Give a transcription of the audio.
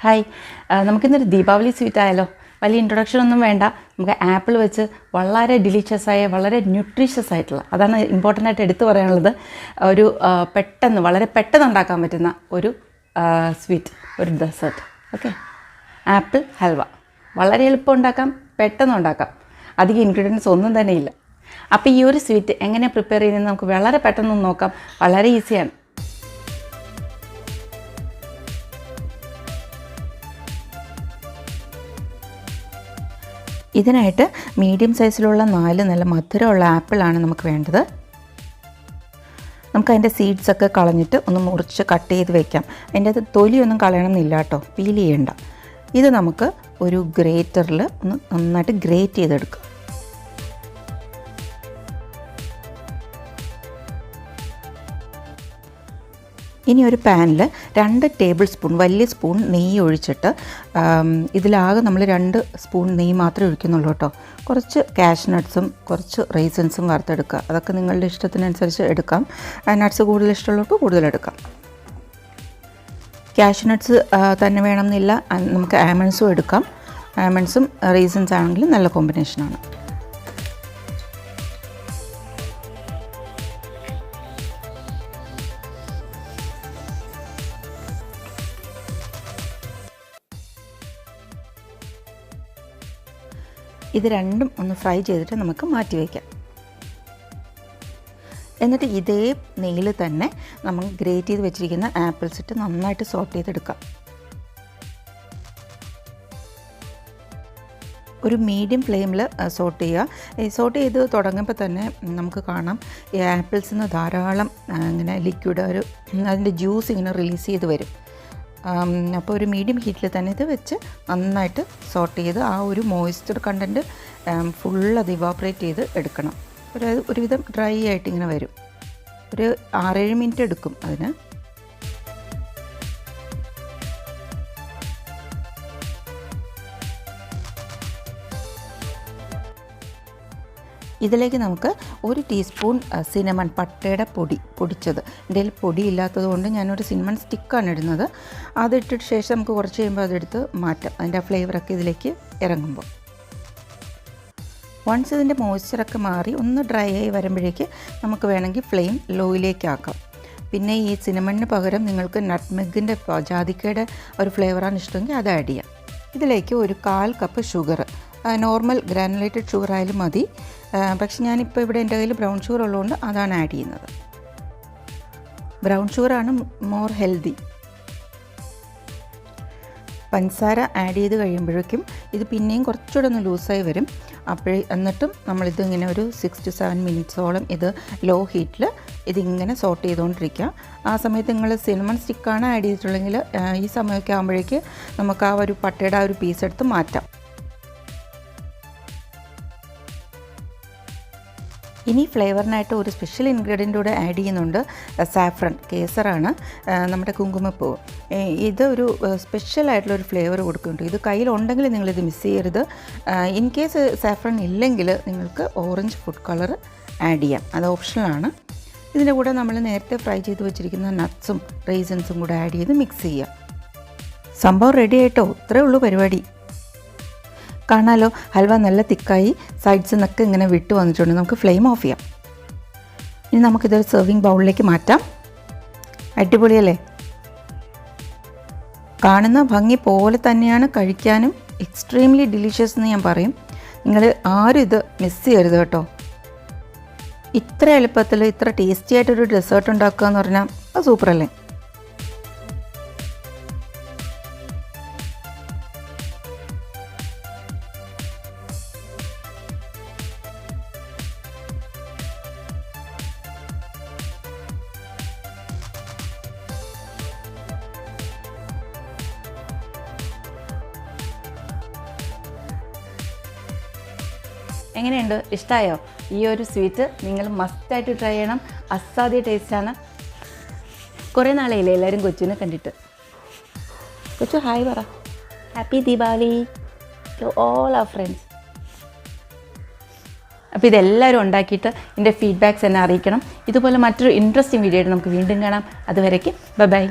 Hi, നമുക്കിന്നൊരു Deepavali sweet ആയാലോ. വലിയ ഇൻട്രൊഡക്ഷൻ ഒന്നും വേണ്ട. നമുക്ക് ആപ്പിൾ വെച്ച് വളരെ ഡിലീഷ്യസായ, വളരെ ന്യൂട്രീഷ്യസ് ആയിട്ടുള്ള, അതാണ് ഇമ്പോർട്ടൻ്റ് ആയിട്ട് എടുത്തു പറയാനുള്ളത്, ഒരു വളരെ പെട്ടെന്ന് ഉണ്ടാക്കാൻ പറ്റുന്ന ഒരു സ്വീറ്റ്, ഒരു ഡെസേർട്ട്. ഓക്കെ, ആപ്പിൾ ഹൽവ വളരെ എളുപ്പം ഉണ്ടാക്കാം, പെട്ടെന്ന് ഉണ്ടാക്കാം, അധികം ഇൻഗ്രീഡിയൻസ് ഒന്നും തന്നെ ഇല്ല. അപ്പോൾ ഈ ഒരു സ്വീറ്റ് എങ്ങനെ പ്രിപ്പയർ ചെയ്യുന്നത് നമുക്ക് വളരെ പെട്ടെന്ന് നോക്കാം. വളരെ ഈസിയാണ്. ഇതിനായിട്ട് മീഡിയം സൈസിലുള്ള 4 നല്ല മധുരമുള്ള ആപ്പിളാണ് നമുക്ക് വേണ്ടത്. നമുക്കതിൻ്റെ സീഡ്സൊക്കെ കളഞ്ഞിട്ട് ഒന്ന് മുറിച്ച് കട്ട് ചെയ്ത് വയ്ക്കാം. അതിൻ്റെ അത് തൊലിയൊന്നും കളയണമെന്നില്ല കേട്ടോ, പീൽ ചെയ്യണ്ട. ഇത് നമുക്ക് ഒരു ഗ്രേറ്ററിൽ ഒന്ന് നന്നായിട്ട് ഗ്രേറ്റ് ചെയ്തെടുക്കാം. ഇനി ഒരു പാനിൽ 2 ടേബിൾ സ്പൂൺ വലിയ സ്പൂൺ നെയ്യ് ഒഴിച്ചിട്ട്, ഇതിലാകെ നമ്മൾ 2 സ്പൂൺ നെയ്യ് മാത്രമേ ഒഴിക്കുന്നുള്ളൂ കേട്ടോ. കുറച്ച് കാഷ്നട്ട്സും കുറച്ച് റൈസിൻസും വറുത്തെടുക്കുക. അതൊക്കെ നിങ്ങളുടെ ഇഷ്ടത്തിനനുസരിച്ച് എടുക്കാം. നട്ട്സ് കൂടുതൽ ഇഷ്ടമുള്ളവർക്ക് കൂടുതലെടുക്കാം. കാഷ്നട്ട്സ് തന്നെ വേണമെന്നില്ല, നമുക്ക് ആൽമണ്ട്സും എടുക്കാം. ആൽമണ്ട്സും റൈസിൻസ് ആണെങ്കിലും നല്ല കോമ്പിനേഷനാണ്. ഇത് രണ്ടും ഒന്ന് ഫ്രൈ ചെയ്തിട്ട് നമുക്ക് മാറ്റി വയ്ക്കാം. എന്നിട്ട് ഇതേ നെയ്യിൽ തന്നെ നമ്മൾ ഗ്രേറ്റ് ചെയ്ത് വെച്ചിരിക്കുന്ന ആപ്പിൾസ് ഇട്ട് നന്നായിട്ട് സോട്ട് ചെയ്തെടുക്കാം. ഒരു മീഡിയം ഫ്ലെയിമിൽ സോട്ട് ചെയ്യുക. സോട്ട് ചെയ്ത് തുടങ്ങുമ്പോൾ തന്നെ നമുക്ക് കാണാം ഈ ആപ്പിൾസിൽ നിന്ന് ധാരാളം ഇങ്ങനെ ലിക്വിഡ്, അതിൻ്റെ ജ്യൂസ് ഇങ്ങനെ റിലീസ് ചെയ്ത് വരും. അപ്പോൾ ഒരു മീഡിയം ഹീറ്റിൽ തന്നെ ഇത് വെച്ച് നന്നായിട്ട് സോട്ട് ചെയ്ത് ആ ഒരു മോയ്സ്ചർ കണ്ടൻറ്റ് ഫുള്ള് ഇവാപ്പറേറ്റ് ചെയ്ത് എടുക്കണം. ഒരുവിധം ഡ്രൈ ആയിട്ട് ഇങ്ങനെ വരും. ഒരു 6-7 മിനിറ്റ് എടുക്കും അതിന്. ഇതിലേക്ക് നമുക്ക് 1 ടീസ്പൂൺ സിനമൺ, പട്ടയുടെ പൊടിച്ചത്. എൻ്റെ കയ്യിൽ പൊടിയില്ലാത്തത് കൊണ്ട് ഞാനൊരു സിനമൺ സ്റ്റിക്കാണ് ഇടുന്നത്. അതിട്ടിട്ട് ശേഷം നമുക്ക് കുറച്ച് കഴിയുമ്പോൾ അതെടുത്ത് മാറ്റാം, അതിൻ്റെ ആ ഫ്ലേവറൊക്കെ ഇതിലേക്ക് ഇറങ്ങുമ്പോൾ. വൺസ് ഇതിൻ്റെ മോയ്സ്ചറൊക്കെ മാറി ഒന്ന് ഡ്രൈ ആയി വരുമ്പോഴേക്ക് നമുക്ക് വേണമെങ്കിൽ ഫ്ലെയിം ലോയിലേക്ക് ആക്കാം. പിന്നെ ഈ സിനമണിന് പകരം നിങ്ങൾക്ക് നട്ട്മെഗിൻ്റെ, ജാതിക്കയുടെ ഒരു ഫ്ലേവറാണ് ഇഷ്ടമെങ്കിൽ അത് ആഡ് ചെയ്യാം. ഇതിലേക്ക് ഒരു 1/4 cup sugar, normal granulated sugar ആയാലും മതി. പക്ഷെ ഞാനിപ്പോൾ ഇവിടെ എൻ്റെ കയ്യിൽ ബ്രൗൺ ഷുഗർ ഉള്ളതുകൊണ്ട് അതാണ് ആഡ് ചെയ്യുന്നത്. ബ്രൗൺ ഷുഗറാണ് മോർ ഹെൽത്തി. പഞ്ചസാര ആഡ് ചെയ്ത് കഴിയുമ്പോഴേക്കും ഇത് പിന്നെയും കുറച്ചുകൂടെ ഒന്ന് ലൂസായി വരും. എന്നിട്ടും നമ്മളിത് ഇങ്ങനെ ഒരു 6 to 7 മിനിറ്റ്സോളം ഇത് ലോ ഹീറ്റിൽ ഇതിങ്ങനെ സോട്ട് ചെയ്തുകൊണ്ടിരിക്കുക. ആ സമയത്ത് നിങ്ങൾ സിനമൺ സ്റ്റിക്കാണ് ആഡ് ചെയ്തിട്ടുള്ളെങ്കിൽ ഈ സമയമൊക്കെ ആകുമ്പോഴേക്ക് നമുക്ക് ആ ഒരു പട്ടയുടെ ആ ഒരു പീസ് എടുത്ത് മാറ്റാം. ഇനി ഫ്ലേവറിനായിട്ട് ഒരു സ്പെഷ്യൽ ഇൻഗ്രീഡിയൻ്റ് കൂടെ ആഡ് ചെയ്യുന്നുണ്ട്. സാഫ്രൺ, കേസറാണ്, നമ്മുടെ കുങ്കുമപ്പൂവ്. ഇത് ഒരു സ്പെഷ്യലായിട്ടുള്ളൊരു ഫ്ലേവർ കൊടുക്കുന്നുണ്ട്. ഇത് കയ്യിലുണ്ടെങ്കിൽ നിങ്ങളിത് മിസ് ചെയ്യരുത്. ഇൻ കേസ് സാഫ്രൺ ഇല്ലെങ്കിൽ നിങ്ങൾക്ക് ഓറഞ്ച് ഫുഡ് കളർ ആഡ് ചെയ്യാം, അത് ഓപ്ഷണലാണ്. ഇതിൻ്റെ കൂടെ നമ്മൾ നേരത്തെ ഫ്രൈ ചെയ്ത് വെച്ചിരിക്കുന്ന നട്ട്സും റൈസിൻസും കൂടെ ആഡ് ചെയ്ത് മിക്സ് ചെയ്യാം. സംഭവം റെഡി ആയിട്ടോ, ഇത്രയേ ഉള്ളൂ പരിപാടി. കാണാലോ, ഹൽവ നല്ല തിക്കായി സൈഡ്സിൽ നിന്നൊക്കെ ഇങ്ങനെ വിട്ട് വന്നിട്ടുണ്ട്. നമുക്ക് ഫ്ലെയിം ഓഫ് ചെയ്യാം. ഇനി നമുക്കിതൊരു സെർവിങ് ബൗളിലേക്ക് മാറ്റാം. അടിപൊളിയല്ലേ? കാണുന്ന ഭംഗി പോലെ തന്നെയാണ് കഴിക്കാനും എക്സ്ട്രീംലി ഡിലീഷ്യസ് എന്ന് ഞാൻ പറയും. നിങ്ങൾ ആരും ഇത് മിസ് ചെയ്യരുത് കേട്ടോ. ഇത്ര എളുപ്പത്തിൽ ഇത്ര ടേസ്റ്റി ആയിട്ടൊരു ഡെസേർട്ട് ഉണ്ടാക്കുക എന്ന് പറഞ്ഞാൽ അത് സൂപ്പറല്ലേ? എങ്ങനെയുണ്ട്? ഇഷ്ടമായോ? ഈ ഒരു സ്വീറ്റ് നിങ്ങൾ മസ്റ്റായിട്ട് ട്രൈ ചെയ്യണം. അസാധ്യ ടേസ്റ്റാണ്. കുറേ നാളെയില്ലേ എല്ലാവരും കൊച്ചുവിനെ കണ്ടിട്ട്. കൊച്ചു ഹായ് പറ. Happy Deepavali to all our friends. അപ്പോൾ ഇതെല്ലാവരും ഉണ്ടാക്കിയിട്ട് എൻ്റെ ഫീഡ്ബാക്ക്സ് എന്നെ അറിയിക്കണം. ഇതുപോലെ മറ്റൊരു ഇൻട്രസ്റ്റിംഗ് വീഡിയോ ആയിട്ട് നമുക്ക് വീണ്ടും കാണാം. അതുവരേക്കും ബൈ ബൈ.